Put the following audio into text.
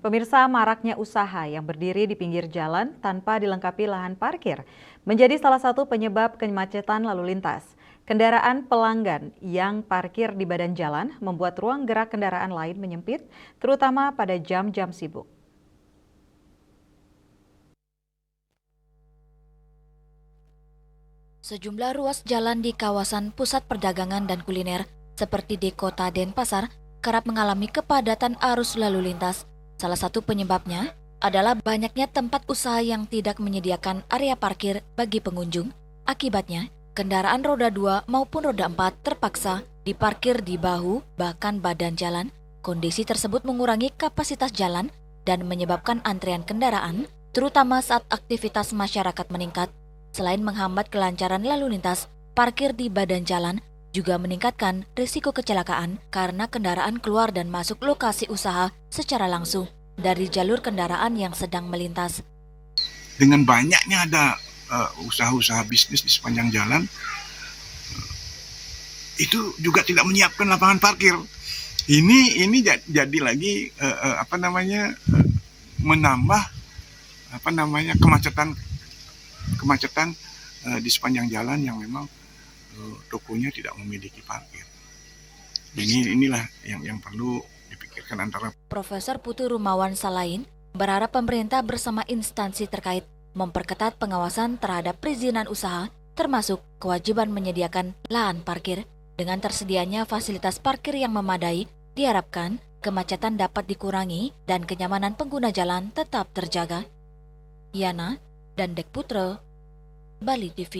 Pemirsa, maraknya usaha yang berdiri di pinggir jalan tanpa dilengkapi lahan parkir menjadi salah satu penyebab kemacetan lalu lintas. Kendaraan pelanggan yang parkir di badan jalan membuat ruang gerak kendaraan lain menyempit, terutama pada jam-jam sibuk. Sejumlah ruas jalan di kawasan pusat perdagangan dan kuliner seperti di kota Denpasar kerap mengalami kepadatan arus lalu lintas. Salah satu penyebabnya adalah banyaknya tempat usaha yang tidak menyediakan area parkir bagi pengunjung. Akibatnya, kendaraan roda 2 maupun roda 4 terpaksa diparkir di bahu bahkan badan jalan. Kondisi tersebut mengurangi kapasitas jalan dan menyebabkan antrean kendaraan, terutama saat aktivitas masyarakat meningkat. Selain menghambat kelancaran lalu lintas, parkir di badan jalan juga meningkatkan risiko kecelakaan karena kendaraan keluar dan masuk lokasi usaha secara langsung dari jalur kendaraan yang sedang melintas. Dengan banyaknya ada usaha-usaha bisnis di sepanjang jalan, itu juga tidak menyiapkan lapangan parkir. Ini jadi lagi menambah kemacetan di sepanjang jalan yang memang tokonya tidak memiliki parkir. Inilah yang perlu dipikirkan antara. Profesor Putu Rumawan Salain berharap pemerintah bersama instansi terkait memperketat pengawasan terhadap perizinan usaha, termasuk kewajiban menyediakan lahan parkir. Dengan tersedianya fasilitas parkir yang memadai, diharapkan kemacetan dapat dikurangi dan kenyamanan pengguna jalan tetap terjaga. Yana dan Dek Putra, Bali TV.